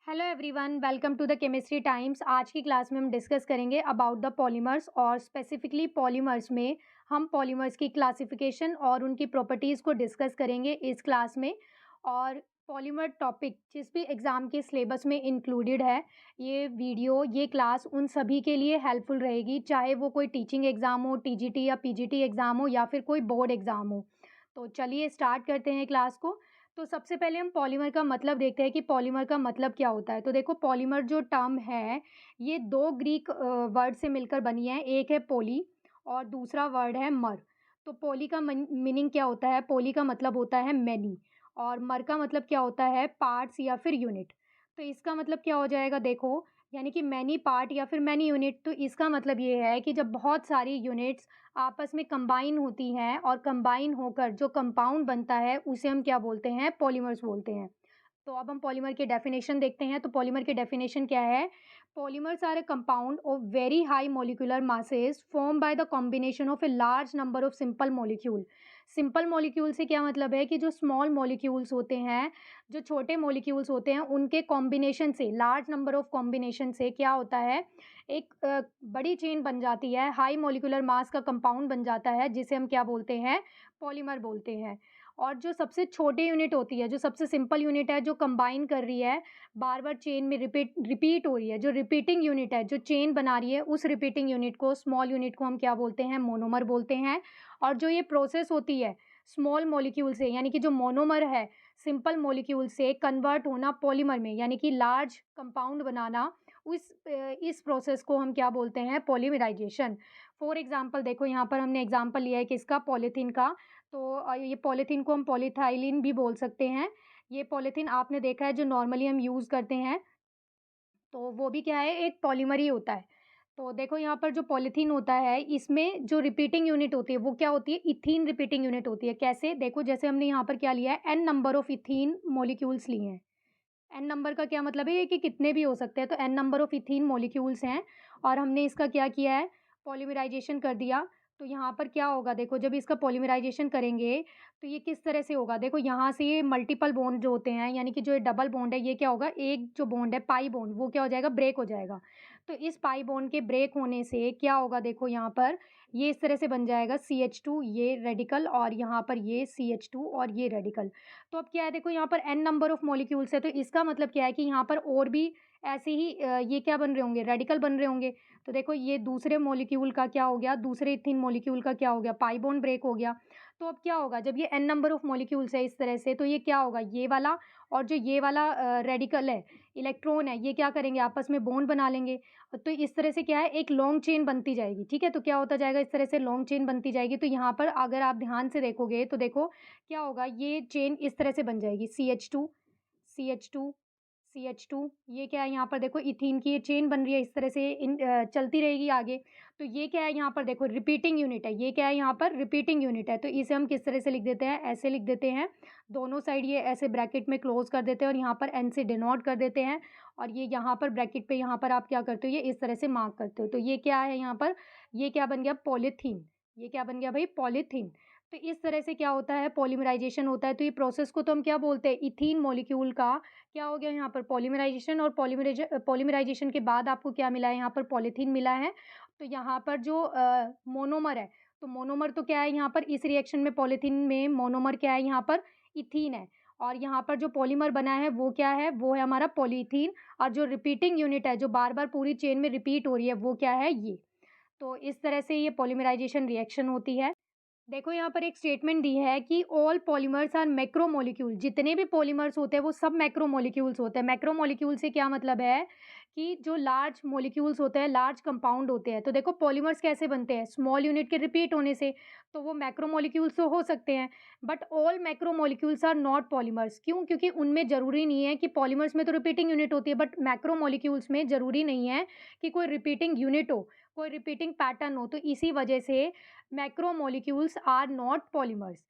Hello everyone, welcome to the chemistry times. आज की class में हम डिस्कस करेंगे अबाउट द पॉलीमर्स और स्पेसिफिकली पॉलीमर्स में हम पॉलीमर्स की क्लासिफिकेशन और उनकी प्रॉपर्टीज़ को डिस्कस करेंगे इस क्लास में। और पॉलीमर टॉपिक जिस भी एग्ज़ाम के सिलेबस में इंक्लूडेड है, ये क्लास उन सभी के लिए हेल्पफुल रहेगी, चाहे वो कोई टीचिंग एग्ज़ाम हो, टीजीटी या पीजीटी एग्ज़ाम हो या फिर कोई बोर्ड एग्ज़ाम हो। तो चलिए स्टार्ट करते हैं क्लास को। तो सबसे पहले हम पॉलीमर का मतलब देखते हैं कि पॉलीमर का मतलब क्या होता है। तो देखो, पॉलीमर जो टर्म है, ये 2 ग्रीक वर्ड से मिलकर बनी है। एक है पॉली और दूसरा वर्ड है मर। तो पॉली का मीनिंग क्या होता है? पॉली का मतलब होता है मैनी और मर का मतलब क्या होता है? पार्ट्स या फिर यूनिट। तो इसका मतलब क्या हो जाएगा देखो, यानी कि मैनी पार्ट या फिर मैनी यूनिट। तो इसका मतलब ये है कि जब बहुत सारी यूनिट्स आपस में कंबाइन होती हैं और कंबाइन होकर जो कंपाउंड बनता है, उसे हम क्या बोलते हैं? पॉलीमर्स बोलते हैं। तो अब हम पॉलीमर की डेफिनेशन देखते हैं। तो पॉलीमर की डेफिनेशन क्या है? Polymers are a compound of very high molecular masses form by the combination of a large number of simple molecule. Simple molecule से क्या मतलब है कि जो स्मॉल मॉलिक्यूल्स होते हैं, जो छोटे मॉलिक्यूल्स होते हैं, उनके कॉम्बिनेशन से, लार्ज नंबर ऑफ कॉम्बिनेशन से क्या होता है, एक बड़ी चेन बन जाती है, हाई मॉलिक्यूलर मास का कंपाउंड बन जाता है, जिसे हम क्या बोलते हैं? पॉलीमर बोलते हैं। और जो सबसे छोटी यूनिट होती है, जो सबसे सिंपल यूनिट है, जो कंबाइन कर रही है, बार-बार चेन में रिपीट हो रही है, जो रिपीटिंग यूनिट है, जो चेन बना रही है, उस रिपीटिंग यूनिट को, स्मॉल यूनिट को हम क्या बोलते हैं? मोनोमर बोलते हैं। और जो ये प्रोसेस होती है स्मॉल मॉलिक्यूल से, यानी कि जो मोनोमर है, सिंपल मॉलिक्यूल से कन्वर्ट होना पॉलीमर में, यानी कि लार्ज कंपाउंड बनाना, इस प्रोसेस को हम क्या बोलते हैं? पॉलीमराइज़ेशन। फॉर एग्ज़ाम्पल देखो, यहाँ पर हमने एग्ज़ाम्पल लिया है किसका? पॉलीथीन का। तो ये पॉलीथीन को हम पॉलीथाइलिन भी बोल सकते हैं। ये पॉलीथीन आपने देखा है जो नॉर्मली हम यूज़ करते हैं, तो वो भी क्या है? एक पॉलीमर ही होता है। तो देखो, यहाँ पर जो पॉलीथीन होता है, इसमें जो रिपीटिंग यूनिट होती है, वो क्या होती है? इथीन रिपीटिंग यूनिट होती है। कैसे? देखो, जैसे हमने यहाँ पर क्या लिया है? N number of ethene molecules लिए हैं। एन नंबर का क्या मतलब है? ये कि कितने भी हो सकते हैं। तो n number of ethene molecules हैं और हमने इसका क्या किया है? पॉलीमराइज़ेशन कर दिया। तो यहाँ पर क्या होगा देखो, जब इसका पॉलीमराइज़ेशन करेंगे, तो ये किस तरह से होगा? देखो, यहाँ से ये मल्टीपल बॉन्ड जो होते हैं, यानी कि जो ये डबल बॉन्ड है, ये क्या होगा? एक जो बॉन्ड है, पाई बॉन्ड, वो क्या हो जाएगा? ब्रेक हो जाएगा। तो इस पाई बॉन्ड के ब्रेक होने से क्या होगा देखो, यहाँ पर ये इस तरह से बन जाएगा CH2, ये रेडिकल, और यहाँ पर ये CH2 और ये रेडिकल। तो अब क्या है देखो, यहाँ पर एन नंबर ऑफ मॉलिक्यूल्स है, तो इसका मतलब क्या है कि यहाँ पर और भी ऐसे ही ये क्या बन रहे होंगे? रेडिकल बन रहे होंगे। तो देखो, ये दूसरे मॉलिक्यूल का क्या हो गया? दूसरे इथीन मॉलिक्यूल का क्या हो गया? पाई बॉन्ड ब्रेक हो गया। तो अब क्या होगा, जब ये एन नंबर ऑफ मॉलिक्यूल्स है इस तरह से, तो ये क्या होगा? ये वाला और जो ये वाला रेडिकल है, इलेक्ट्रॉन है, ये क्या करेंगे? आपस में बॉन्ड बना लेंगे। तो इस तरह से क्या है? एक लॉन्ग चेन बनती जाएगी, ठीक है? तो क्या होता जाएगा? इस तरह से लॉन्ग चेन बनती जाएगी। तो यहाँ पर अगर आप ध्यान से देखोगे, तो देखो क्या होगा? ये चेन इस तरह से बन जाएगी, CH2, CH2, CH2, ये क्या है? यहाँ पर देखो, इथीन की ये चेन बन रही है, इस तरह से चलती रहेगी आगे। तो ये क्या है? यहाँ पर देखो, रिपीटिंग यूनिट है। ये क्या है? यहाँ पर रिपीटिंग यूनिट है। तो इसे हम किस तरह से लिख देते हैं? ऐसे लिख देते हैं। दोनों साइड ये ऐसे ब्रैकेट में क्लोज़ कर देते हैं और यहाँ पर एन से डिनोट कर देते हैं, और ये यहाँ पर ब्रैकेट पे यहाँ पर आप क्या करते हो? ये इस तरह से मार्क करते हो। तो ये क्या है यहाँ पर? ये क्या बन गया? पॉलीथीन। ये क्या बन गया भाई? पॉलीथीन। तो इस तरह से क्या होता है? पॉलीमराइज़ेशन होता है। तो ये प्रोसेस को तो हम क्या बोलते हैं? इथीन मॉलिक्यूल का क्या हो गया यहाँ पर? पॉलीमराइज़ेशन। और पॉलीमराइज़ेशन के बाद आपको क्या मिला है? यहाँ पर पॉलीथीन मिला है। तो यहाँ पर जो मोनोमर है, तो मोनोमर तो क्या है यहाँ पर? इस रिएक्शन में पॉलीथीन में मोनोमर क्या है यहाँ पर? इथीन है। और यहाँ पर जो पॉलीमर बना है वो क्या है? वो है हमारा पॉलीथीन। और जो रिपीटिंग यूनिट है, जो बार-बार पूरी चेन में रिपीट हो रही है, वो क्या है? ये। तो इस तरह से ये पॉलीमराइज़ेशन रिएक्शन होती है। देखो, यहाँ पर एक स्टेटमेंट दी है कि ऑल पॉलीमर्स आर मैक्रोमोलेक्यूल। जितने भी पॉलीमर्स होते हैं वो सब मैक्रोमोलेक्यूल्स होते हैं। मैक्रोमोलेक्यूल से क्या मतलब है कि जो लार्ज मॉलिक्यूल्स होते हैं, लार्ज कंपाउंड होते हैं। तो देखो, पॉलीमर्स कैसे बनते हैं? स्मॉल यूनिट के रिपीट होने से। तो वो मैक्रोमोलेक्यूल्स तो हो सकते हैं, but all macromolecules are not polymers. क्यों? क्योंकि उनमें ज़रूरी नहीं है कि पॉलीमर्स में तो रिपीटिंग यूनिट होती है, बट मैक्रोमोलेक्यूल्स में ज़रूरी नहीं है कि कोई रिपीटिंग यूनिट हो, कोई रिपीटिंग पैटर्न हो। तो इसी वजह से मैक्रोमोलेक्यूल्स आर नॉट पॉलीमर्स।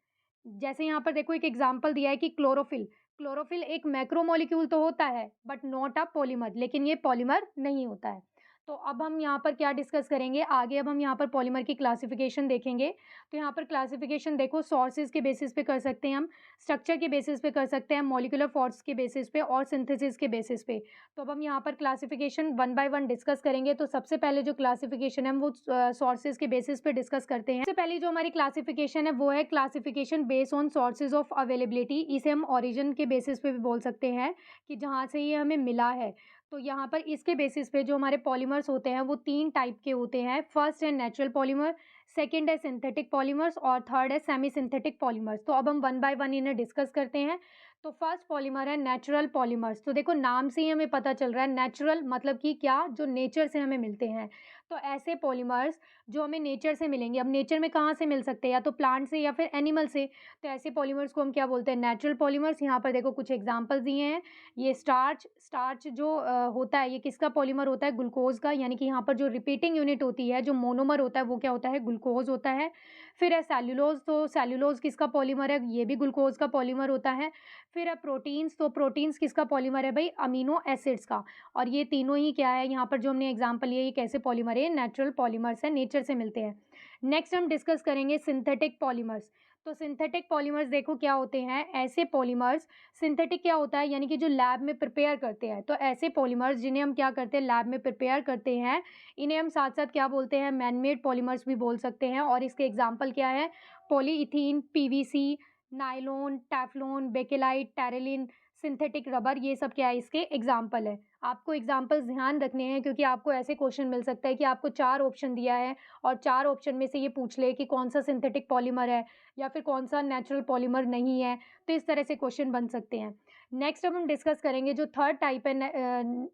जैसे यहाँ पर देखो, एक एग्जांपल दिया है कि क्लोरोफिल। क्लोरोफिल एक मैक्रोमोलेक्यूल तो होता है, बट नॉट अ पॉलीमर, लेकिन ये पॉलीमर नहीं होता है। तो अब हम यहाँ पर क्या डिस्कस करेंगे आगे, अब हम यहाँ पर पॉलीमर की क्लासिफिकेशन देखेंगे। तो यहाँ पर क्लासिफिकेशन देखो, सोर्सेज के बेसिस पे कर सकते हैं हम, स्ट्रक्चर के बेसिस पे कर सकते हैं, मॉलिक्यूलर फोर्स के बेसिस पे और सिंथेसिस के बेसिस पे। तो अब हम यहाँ पर classification one by one discuss करेंगे। तो सबसे पहले जो क्लासिफिकेशन है वो सोर्सेज के बेसिस पे डिस्कस करते हैं। सबसे पहले जो हमारी क्लासिफिकेशन है वो है classification based on sources of availability. इसे हम ओरिजिन के बेसिस पे भी बोल सकते हैं कि जहाँ से ये हमें मिला है। तो यहाँ पर इसके बेसिस पे जो हमारे पॉलीमर्स होते हैं वो 3 टाइप के होते हैं। फर्स्ट है नेचुरल पॉलीमर, सेकंड है सिंथेटिक पॉलीमर्स और थर्ड है सेमी सिंथेटिक पॉलीमर्स। तो अब हम वन बाय वन इन्हें डिस्कस करते हैं। तो फर्स्ट पॉलीमर है नेचुरल पॉलीमर्स। तो देखो नाम से ही हमें पता चल रहा है, नेचुरल मतलब कि क्या, जो नेचर से हमें मिलते हैं। तो ऐसे पॉलीमर्स जो हमें नेचर से मिलेंगे, अब नेचर में कहाँ से मिल सकते हैं, या तो प्लांट से या फिर एनिमल से। तो ऐसे पॉलीमर्स को हम क्या बोलते हैं, नेचुरल पॉलीमर्स। यहाँ पर देखो कुछ एग्जांपल्स दिए हैं। ये स्टार्च, स्टार्च जो होता है ये किसका पॉलीमर होता है, ग्लूकोज का। यानी कि यहाँ पर जो रिपीटिंग यूनिट होती है, जो मोनोमर होता है वो क्या होता है, ग्लूकोज होता है। फिर है सेल्यूलोज, तो सेल्यूलोज किसका पॉलीमर है, ये भी ग्लूकोज का पॉलीमर होता है। फिर है प्रोटीन्स, तो प्रोटीन्स किसका पॉलीमर है भाई, अमीनो एसिड्स का। और ये तीनों ही क्या है, यहाँ पर जो हमने एग्जाम्पल लिया ये कैसे पॉलीमर है, नेचुरल पॉलीमर्स है, नेचर से मिलते हैं। नेक्स्ट हम डिस्कस करेंगे सिंथेटिक पॉलीमर्स। तो सिंथेटिक पॉलीमर्स देखो क्या होते हैं, ऐसे पॉलीमर्स, सिंथेटिक क्या होता है, यानी कि जो लैब में प्रिपेयर करते हैं। तो ऐसे पॉलीमर्स जिन्हें हम क्या करते हैं, लैब में प्रिपेयर करते हैं, इन्हें हम साथ साथ क्या बोलते हैं, मैन मेड पॉलीमर्स भी बोल सकते हैं। और इसके एग्जाम्पल क्या है, polyethene, PVC, nylon, Teflon, bakelite, terylene, synthetic rubber, ये सब क्या है, इसके एग्जाम्पल है। आपको एग्जाम्पल्स ध्यान रखने हैं क्योंकि आपको ऐसे क्वेश्चन मिल सकता है कि आपको 4 ऑप्शन दिया है और 4 ऑप्शन में से ये पूछ ले कि कौन सा सिंथेटिक पॉलीमर है या फिर कौन सा नेचुरल पॉलीमर नहीं है। तो इस तरह से क्वेश्चन बन सकते हैं। नेक्स्ट अब हम डिस्कस करेंगे जो थर्ड टाइप है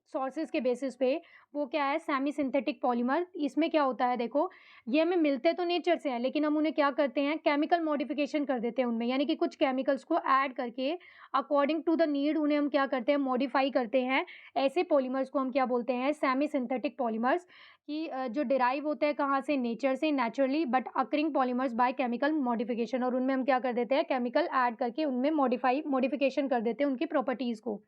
सोर्सेज के बेसिस पे, वो क्या है, सेमी सिंथेटिक पॉलीमर। इसमें क्या होता है देखो, ये हमें मिलते तो नेचर से हैं लेकिन हम उन्हें क्या करते हैं, केमिकल मॉडिफिकेशन कर देते हैं उनमें, यानी कि कुछ केमिकल्स को ऐड करके अकॉर्डिंग टू द नीड उन्हें हम क्या करते हैं, मॉडिफाई करते हैं। ऐसे पॉलीमर्स को हम क्या बोलते हैं, सेमी सिंथेटिक पॉलीमर्स। कि जो डिराइव होते हैं कहाँ से, नेचर से, naturally but occurring polymers by chemical modification. और उनमें हम क्या कर देते हैं, केमिकल ऐड करके उनमें मॉडिफिकेशन कर देते हैं उनकी प्रॉपर्टीज़ को।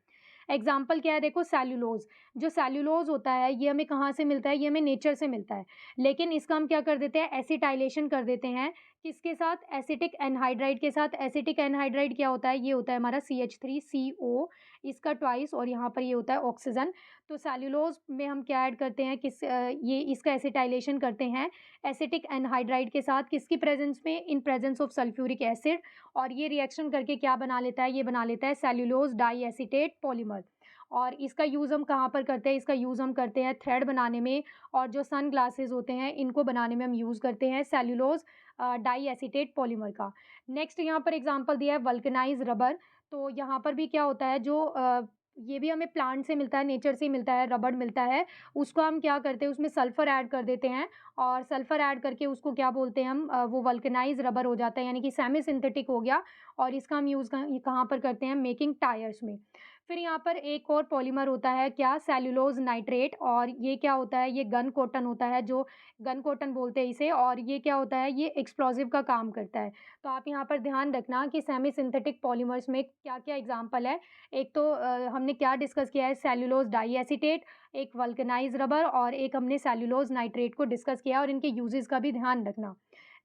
एग्जाम्पल क्या है देखो, सेल्यूलोज। जो सेल्यूलोज होता है ये हमें कहाँ से मिलता है, ये हमें नेचर से मिलता है। लेकिन इसका हम क्या कर देते हैं, एसिटाइलेशन कर देते हैं। किसके साथ, एसिटिक एनहाइड्राइड के साथ। एसिटिक एनहाइड्राइड क्या होता है, ये होता है हमारा CH3CO, इसका ट्वाइस, और यहाँ पर ये होता है ऑक्सीजन। तो सेल्यूलोज में हम क्या ऐड करते हैं, ये इसका एसिटाइलेशन करते हैं एसिटिक एनहाइड्राइड के साथ, किसकी प्रेजेंस में, in presence of sulphuric acid. और ये रिएक्शन करके क्या बना लेता है, ये बना लेता है सेल्यूलोज डाई एसीटेट पॉलीमर। और इसका यूज़ हम कहाँ पर करते हैं, इसका यूज़ हम करते हैं थ्रेड बनाने में, और जो सन ग्लासेस होते हैं इनको बनाने में हम यूज़ करते हैं सेल्यूलोज डाई एसीटेट पॉलीमर का। नेक्स्ट यहाँ पर एग्जांपल दिया है वल्कनाइज रबर। तो यहाँ पर भी क्या होता है, जो ये भी हमें प्लांट से मिलता है, नेचर से ही मिलता है, रबर मिलता है। उसको हम क्या करते हैं, उसमें सल्फ़र ऐड कर देते हैं, और सल्फ़र ऐड करके उसको क्या बोलते हैं हम, वो वल्कनाइज रबर हो जाता है, यानी कि सेमी सिंथेटिक हो गया। और इसका हम यूज़ कहाँ पर करते हैं, मेकिंग टायर्स में। फिर यहाँ पर एक और पॉलीमर होता है क्या, सेल्यूलोज नाइट्रेट। और ये क्या होता है, ये गन कॉटन होता है, जो गन कॉटन बोलते हैं इसे। और ये क्या होता है, ये एक्सप्लोसिव का काम करता है। तो आप यहाँ पर ध्यान रखना कि सेमी सिंथेटिक पॉलीमर्स में क्या क्या एग्जाम्पल है। एक तो हमने क्या डिस्कस किया है, सेल्यूलोज डाई एसीटेट, एक वल्कनाइज रबर, और एक हमने सेल्यूलोज नाइट्रेट को डिस्कस किया, और इनके यूजेस का भी ध्यान रखना।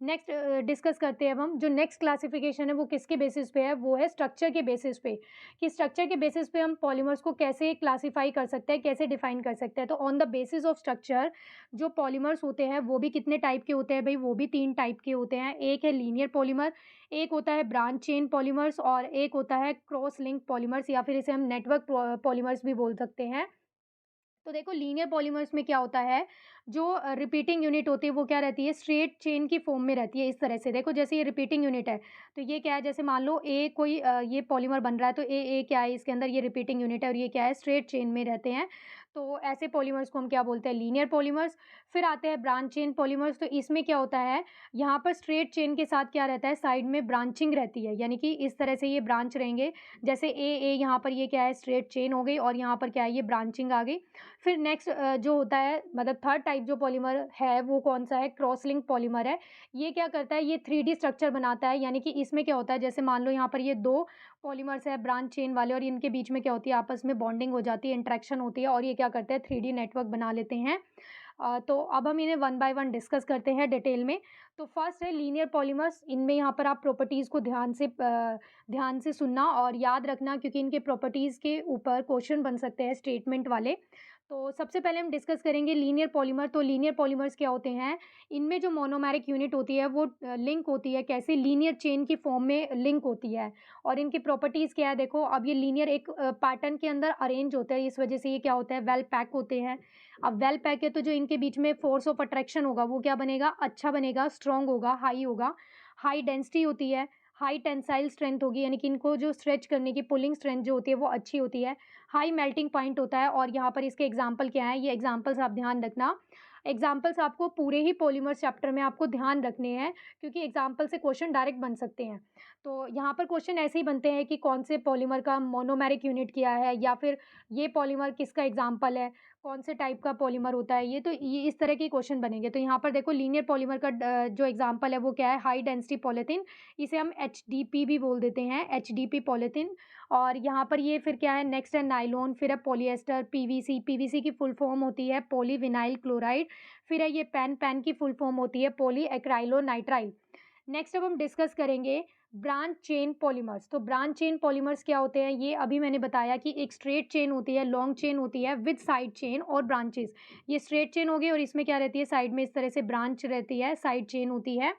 नेक्स्ट डिस्कस करते हैं अब हम, जो नेक्स्ट क्लासिफिकेशन है वो किसके बेसिस पे है, वो है स्ट्रक्चर के बेसिस पे। कि स्ट्रक्चर के बेसिस पे हम पॉलीमर्स को कैसे क्लासीफाई कर सकते हैं, कैसे डिफाइन कर सकते हैं। तो on the basis of structure जो पॉलीमर्स होते हैं वो भी कितने टाइप के होते हैं भाई, वो भी 3 टाइप के होते हैं। एक है लीनियर पॉलीमर, एक होता है ब्रांच चेन पॉलीमर्स, और एक होता है क्रॉस लिंक पॉलीमर्स, या फिर इसे हम नेटवर्क पॉलीमर्स भी बोल सकते हैं। तो देखो लीनियर पॉलीमर्स में क्या होता है, जो रिपीटिंग यूनिट होती है वो क्या रहती है, स्ट्रेट चेन की फॉर्म में रहती है। इस तरह से देखो, जैसे ये रिपीटिंग यूनिट है, तो ये क्या है, जैसे मान लो ए कोई ये पॉलीमर बन रहा है, तो ए क्या है, इसके अंदर ये रिपीटिंग यूनिट है, और ये क्या है, स्ट्रेट चेन में रहते हैं। तो ऐसे पॉलीमर्स को हम क्या बोलते हैं, लीनियर पॉलीमर्स। फिर आते हैं ब्रांच चेन पॉलीमर्स। तो इसमें क्या होता है, यहाँ पर स्ट्रेट चेन के साथ क्या रहता है, साइड में ब्रांचिंग रहती है, यानी कि इस तरह से ये ब्रांच रहेंगे। जैसे ए यहाँ पर ये क्या है, स्ट्रेट चेन हो गई, और यहाँ पर क्या है, ये ब्रांचिंग आ गई। फिर नेक्स्ट जो होता है, मतलब थर्ड टाइप जो पॉलीमर है वो कौन सा है, क्रॉस लिंक पॉलीमर है। ये क्या करता है, ये 3D स्ट्रक्चर बनाता है, यानी कि इसमें क्या होता है, जैसे मान लो यहाँ पर ये 2 पॉलीमर्स है ब्रांच चेन वाले और इनके बीच में क्या होती है आपस में बॉन्डिंग हो जाती है, इंटरेक्शन होती है और ये क्या करते हैं 3D नेटवर्क बना लेते हैं। तो अब हम इन्हें वन बाय वन डिस्कस करते हैं डिटेल में। तो फर्स्ट है लीनियर पॉलीमर्स। इनमें यहाँ पर आप प्रॉपर्टीज़ को ध्यान से सुनना और याद रखना क्योंकि इनके प्रॉपर्टीज़ के ऊपर क्वेश्चन बन सकते हैं स्टेटमेंट वाले। तो सबसे पहले हम डिस्कस करेंगे लीनियर पॉलीमर। तो लीनियर पॉलीमर्स क्या होते हैं? इनमें जो मोनोमेरिक यूनिट होती है वो लिंक होती है कैसे? लीनियर चेन की फॉर्म में लिंक होती है और इनकी प्रॉपर्टीज़ क्या है देखो, अब ये लीनियर एक पैटर्न के अंदर अरेंज होता है, इस वजह से ये क्या होता है वेल पैक होते हैं। अब वेल पैक है तो जो इनके बीच में फ़ोर्स ऑफ अट्रैक्शन होगा वो क्या बनेगा? अच्छा बनेगा, स्ट्रॉन्ग होगा, हाई होगा। हाई डेंसिटी होती है, हाई टेंसाइल स्ट्रेंथ होगी यानी कि इनको जो स्ट्रेच करने की पुलिंग स्ट्रेंथ जो होती है वो अच्छी होती है। हाई मेल्टिंग पॉइंट होता है और यहाँ पर इसके एग्ज़ाम्पल क्या हैं? ये एग्ज़ाम्पल्स आप ध्यान रखना। एग्ज़ाम्पल्स आपको पूरे ही पॉलीमर्स चैप्टर में आपको ध्यान रखने हैं क्योंकि एग्ज़ाम्पल से क्वेश्चन डायरेक्ट बन सकते हैं। तो यहाँ पर क्वेश्चन ऐसे ही बनते हैं कि कौन से पॉलीमर का मोनोमेरिक यूनिट क्या है या फिर ये पॉलीमर किसका एग्ज़ाम्पल है, कौन से टाइप का पॉलीमर होता है ये, तो ये इस तरह के क्वेश्चन बनेंगे। तो यहाँ पर देखो लीनियर पॉलीमर का जो एग्ज़ाम्पल है वो क्या है? हाई डेंसिटी पॉलीथीन, इसे हम एचडीपी भी बोल देते हैं, एचडीपी पॉलीथीन। और यहाँ पर ये फिर क्या है? नेक्स्ट है नायलॉन, फिर है पॉलिएस्टर, पीवीसी, पीवीसी की फुल फॉर्म होती है पॉलीविनाइल क्लोराइड, फिर है ये पेन, पेन की फुल फॉर्म होती है पॉलीएक्राइलोनाइट्राइल। नेक्स्ट अब हम डिस्कस करेंगे ब्रांच चेन पॉलीमर्स। तो ब्रांच चेन पॉलीमर्स क्या होते हैं? ये अभी मैंने बताया कि एक स्ट्रेट चेन होती है, लॉन्ग चेन होती है विद साइड चेन और ब्रांचेस। ये स्ट्रेट चेन होगी और इसमें क्या रहती है? साइड में इस तरह से ब्रांच रहती है, साइड चेन होती है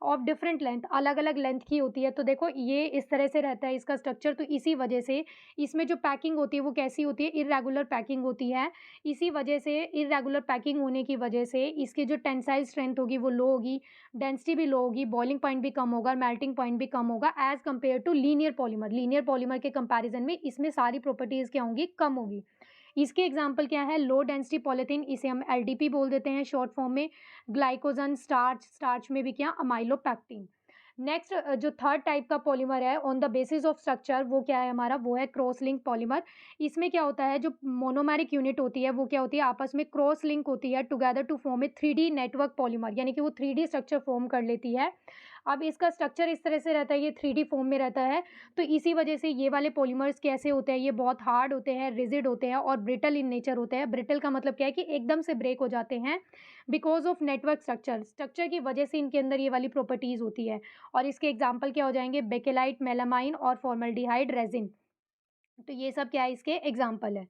ऑफ डिफरेंट लेंथ, अलग-अलग लेंथ की होती है। तो देखो ये इस तरह से रहता है इसका स्ट्रक्चर, तो इसी वजह से इसमें जो पैकिंग होती है वो कैसी होती है? इर्रेगुलर पैकिंग होती है। इसी वजह से इर्रेगुलर पैकिंग होने की वजह से इसकी जो टेंसाइल स्ट्रेंथ होगी वो लो होगी, डेंसिटी भी लो होगी, बॉइलिंग पॉइंट भी कम होगा, मेल्टिंग पॉइंट भी कम होगा as compare to linear polymer. Linear polymer के कंपैरिज़न में इसमें सारी प्रॉपर्टीज़ क्या होंगी? कम होगी। इसके एग्ज़ाम्पल क्या है? लो डेंसिटी पॉलीथीन, इसे हम एलडीपी बोल देते हैं शॉर्ट फॉर्म में। ग्लाइकोजन, स्टार्च, स्टार्च में भी क्या? अमाइलोपेक्टिन। नेक्स्ट जो थर्ड टाइप का पॉलीमर है on the basis of structure वो क्या है हमारा? वो है क्रॉस लिंक पॉलीमर। इसमें क्या होता है जो मोनोमेरिक यूनिट होती है वो क्या होती है? आपस में क्रॉस लिंक होती है together to form a 3D network polymer, यानी कि वो 3D स्ट्रक्चर फॉर्म कर लेती है। अब इसका स्ट्रक्चर इस तरह से रहता है, ये 3D फॉर्म में रहता है, तो इसी वजह से ये वाले पॉलीमर्स कैसे होते हैं? ये बहुत हार्ड होते हैं, रिजिड होते हैं और ब्रिटल इन नेचर होते हैं। ब्रिटल का मतलब क्या है कि एकदम से ब्रेक हो जाते हैं because of network structure. Structure की वजह से इनके अंदर ये वाली प्रॉपर्टीज़ होती है और इसके एग्ज़ाम्पल क्या हो जाएँगे? बेकेलाइट, मेलामाइन और फॉर्मल्डिहाइड रेज़िन। तो ये सब क्या है? इसके एग्ज़ाम्पल है।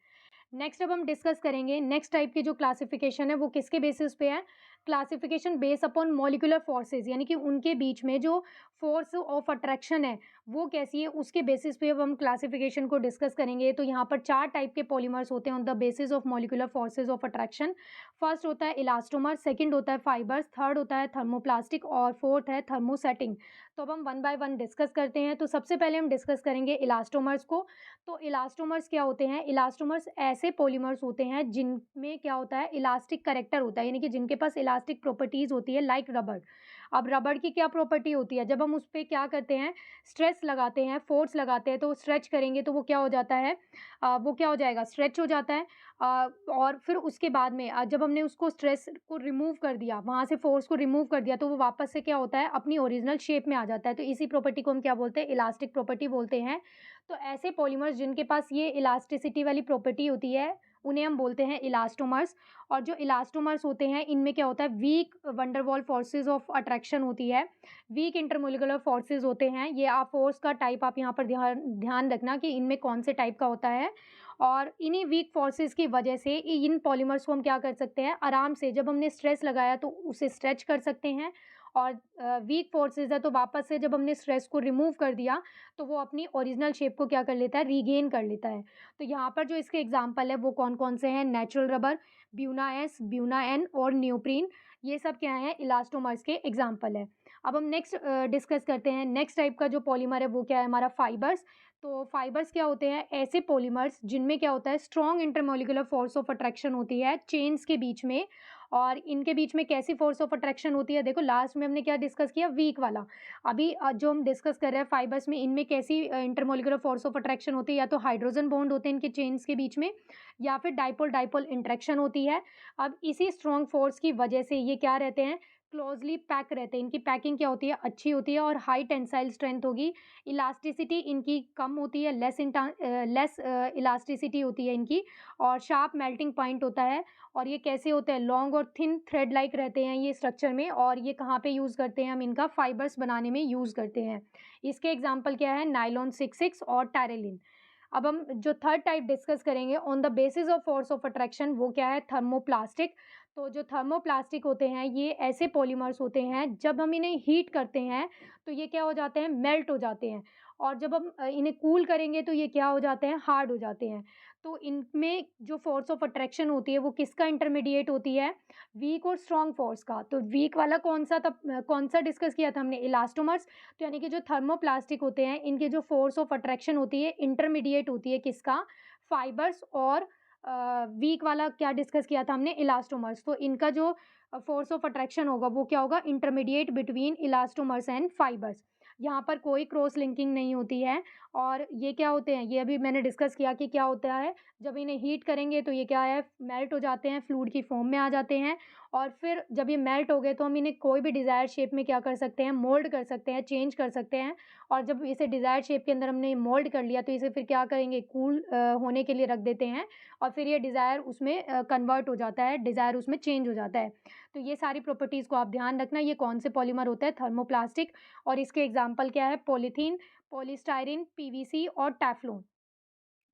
नेक्स्ट अब हम डिस्कस करेंगे नेक्स्ट टाइप की जो क्लासिफिकेशन है वो किसके बेसिस पे है? Classification based upon molecular forces, यानी कि उनके बीच में जो फोर्स ऑफ अट्रैक्शन है वो कैसी है उसके बेसिस पे अब हम क्लासिफिकेशन को डिस्कस करेंगे। तो यहाँ पर 4 टाइप के पॉलीमर्स होते हैं on the basis of molecular forces of attraction. First होता है इलास्टोमर, सेकंड होता है फाइबर्स, थर्ड होता है थर्मोप्लास्टिक और फोर्थ है थर्मोसेटिंग। तो अब हम वन बाय वन डिस्कस करते हैं। तो सबसे पहले हम डिस्कस करेंगे इलास्टोमर्स को। तो इलास्टोमर्स क्या होते हैं? इलास्टोमर्स ऐसे पॉलीमर्स होते हैं जिनमें क्या होता है? इलास्टिक कैरेक्टर होता है, यानी कि जिनके पास इलास्टिक प्रॉपर्टीज़ होती है लाइक रबड़। अब रबड़ की क्या प्रॉपर्टी होती है? जब हम उस पे क्या करते हैं? स्ट्रेस लगाते हैं, फ़ोर्स लगाते हैं तो स्ट्रेच करेंगे तो वो क्या हो जाता है? वो क्या हो जाएगा? स्ट्रेच हो जाता है। और फिर उसके बाद में जब हमने उसको स्ट्रेस को रिमूव कर दिया, वहाँ से फ़ोर्स को रिमूव कर दिया तो वो वापस से क्या होता है? अपनी ओरिजिनल शेप में आ जाता है। तो इसी प्रॉपर्टी को हम क्या बोलते हैं? इलास्टिक प्रॉपर्टी बोलते हैं। तो ऐसे पॉलीमर्स जिनके पास ये इलास्टिसिटी वाली प्रॉपर्टी होती है, उन्हें हम बोलते हैं इलास्टोमर्स। और जो इलास्टोमर्स होते हैं, इनमें क्या होता है? वीक वैन डर वाल फोर्सेज़ ऑफ अट्रैक्शन होती है, वीक इंटरमोलिकुलर फोर्सेज़ होते हैं। ये आप फ़ोर्स का टाइप आप यहाँ पर ध्यान ध्यान रखना कि इनमें कौन से टाइप का होता है। और इन्हीं वीक फोर्सेज़ की वजह से इन पॉलीमर्स को हम क्या कर सकते हैं? आराम से जब हमने स्ट्रेस लगाया तो उसे स्ट्रेच कर सकते हैं और वीक फोर्सेज़ है तो वापस से जब हमने स्ट्रेस को रिमूव कर दिया तो वो अपनी ओरिजिनल शेप को क्या कर लेता है? रीगेन कर लेता है। तो यहाँ पर जो इसके एग्ज़ाम्पल है वो कौन-कौन से हैं? Natural rubber, buna S, buna N और नियोप्रीन। ये सब क्या हैं? इलास्टोमर्स के एग्ज़ाम्पल हैं। अब हम नेक्स्ट डिस्कस करते हैं। नेक्स्ट टाइप का जो पॉलीमर है वो क्या है हमारा? फाइबर्स। तो फाइबर्स क्या होते हैं? ऐसे पॉलीमर्स जिनमें क्या होता है? Strong intermolecular force of attraction होती है चेन्स के बीच में। और इनके बीच में कैसी फोर्स ऑफ अट्रैक्शन होती है? देखो लास्ट में हमने क्या डिस्कस किया? वीक वाला। अभी जो हम डिस्कस कर रहे हैं फाइबर्स में, इनमें कैसी इंटरमॉलिक्यूलर फोर्स ऑफ अट्रैक्शन होती है? या तो हाइड्रोजन बॉन्ड होते हैं इनके चेन्स के बीच में या फिर डाइपोल डाइपोल इंटरेक्शन होती है। अब इसी स्ट्रॉन्ग फोर्स की वजह से ये क्या रहते हैं? क्लोजली पैक रहते हैं, इनकी पैकिंग क्या होती है, अच्छी होती है और हाई टेंसाइल स्ट्रेंथ होगी। इलास्टिसिटी इनकी कम होती है, लेस इलास्टिसिटी होती है इनकी, और शार्प मेल्टिंग पॉइंट होता है। और ये कैसे होते हैं, लॉन्ग और थिन थ्रेड लाइक रहते हैं ये स्ट्रक्चर में। और ये कहाँ पे यूज़ करते हैं हम, इनका फाइबर्स बनाने में यूज़ करते हैं। इसके एग्जाम्पल क्या है, नायलॉन 66 और टेरेलिन। अब हम जो थर्ड टाइप डिस्कस करेंगे on the basis of force of attraction, वो क्या है, थर्मोप्लास्टिक। तो जो थर्मोप्लास्टिक होते हैं ये ऐसे पॉलीमर्स होते हैं, जब हम इन्हें हीट करते हैं तो ये क्या हो जाते हैं, मेल्ट हो जाते हैं। और जब हम इन्हें कूल करेंगे तो ये क्या हो जाते हैं, हार्ड हो जाते हैं। तो इनमें जो फोर्स ऑफ अट्रैक्शन होती है वो किसका इंटरमीडिएट होती है, वीक और स्ट्रॉन्ग फोर्स का। तो वीक वाला कौन सा डिस्कस किया था हमने, इलास्टोमर्स। तो यानी कि जो थर्मोप्लास्टिक होते हैं इनके जो फोर्स ऑफ अट्रैक्शन होती है इंटरमीडिएट होती है किसका, फाइबर्स। और वीक वाला क्या डिस्कस किया था हमने, इलास्टोमर्स। तो इनका जो फोर्स ऑफ अट्रैक्शन होगा वो क्या होगा, intermediate between elastomers and fibres. यहाँ पर कोई क्रॉस लिंकिंग नहीं होती है। और ये क्या होते हैं, ये अभी मैंने डिस्कस किया कि क्या होता है, जब इन्हें हीट करेंगे तो ये क्या है, मेल्ट हो जाते हैं, फ्लूइड की फॉर्म में आ जाते हैं। और फिर जब ये मेल्ट हो गए तो हम इन्हें कोई भी डिज़ायर शेप में क्या कर सकते हैं, मोल्ड कर सकते हैं, चेंज कर सकते हैं। और जब इसे डिज़ायर शेप के अंदर हमने मोल्ड कर लिया तो इसे फिर क्या करेंगे, कूल होने के लिए रख देते हैं। और फिर ये डिज़ायर उसमें कन्वर्ट हो जाता है, डिज़ायर उसमें चेंज हो जाता है। तो ये सारी प्रॉपर्टीज़ को आप ध्यान रखना। ये कौन से पॉलीमर होता है, थर्मोप्लास्टिक। और इसके एग्जाम्पल क्या है, पॉलीथीन, पॉलीस्टायरीन, पीवीसी और टेफ्लॉन।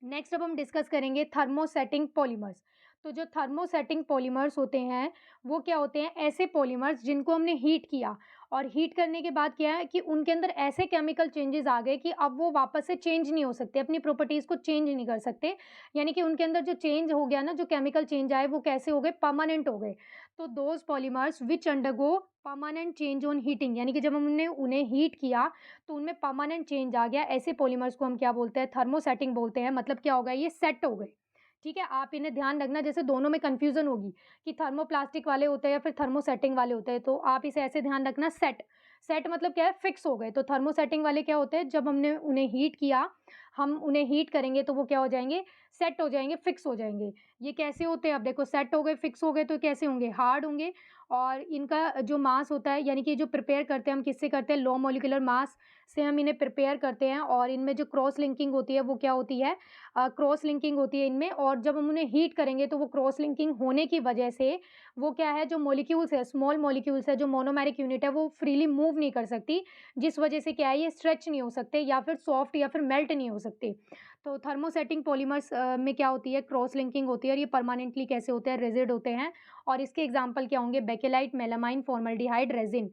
नेक्स्ट अब हम डिस्कस करेंगे थर्मोसेटिंग पॉलीमर्स। तो जो थर्मोसेटिंग पॉलीमर्स होते हैं वो क्या होते हैं, ऐसे पॉलीमर्स जिनको हमने हीट किया, और हीट करने के बाद क्या है कि उनके अंदर ऐसे केमिकल चेंजेस आ गए कि अब वो वापस से चेंज नहीं हो सकते, अपनी प्रॉपर्टीज़ को चेंज नहीं कर सकते। यानी कि उनके अंदर जो चेंज हो गया ना, जो केमिकल चेंज आए वो कैसे हो गए, परमानेंट हो गए। तो those polymers which undergo permanent change on heating, यानी कि जब हमने उन्हें हीट किया तो उनमें परमानेंट चेंज आ गया, ऐसे पॉलीमर्स को हम क्या बोलते हैं, थर्मोसेटिंग बोलते हैं। मतलब क्या होगा, ये सेट हो गए। ठीक है, आप इन्हें ध्यान रखना, जैसे दोनों में कंफ्यूजन होगी कि थर्मोप्लास्टिक वाले होते हैं या फिर थर्मोसेटिंग वाले होते हैं, तो आप इसे ऐसे ध्यान रखना, सेट। सेट मतलब क्या है, फिक्स हो गए। तो थर्मोसेटिंग वाले क्या होते हैं, जब हमने उन्हें हीट किया, हम उन्हें हीट करेंगे तो वो क्या हो जाएंगे, सेट हो जाएंगे, फिक्स हो जाएंगे। ये कैसे होते हैं, अब देखो, सेट हो गए, फिक्स हो गए तो कैसे होंगे, हार्ड होंगे। और इनका जो मास होता है, यानी कि जो प्रिपेयर करते हैं हम किससे करते हैं, लो मॉलिक्यूलर मास से हम इन्हें प्रिपेयर करते हैं। और इनमें जो क्रॉस लिंकिंग होती है वो क्या होती है, क्रॉस लिंकिंग होती है इनमें। और जब हम उन्हें हीट करेंगे तो वो क्रॉस लिंकिंग होने की वजह से वो क्या है, जो मॉलिक्यूल्स है, स्मॉल मॉलिक्यूल्स है, जो मोनोमेरिक यूनिट है, वो फ्रीली मूव नहीं कर सकती, जिस वजह से क्या है, ये स्ट्रेच नहीं हो सकते या फिर सॉफ्ट या फिर मेल्ट नहीं हो सकते। तो थर्मोसेटिंग पॉलीमर्स में क्या होती है, क्रॉस लिंकिंग होती है। और ये परमानेंटली कैसे होते हैं, रिजिड होते हैं। और इसके एग्जाम्पल क्या होंगे, bakelite, melamine, formaldehyde resin,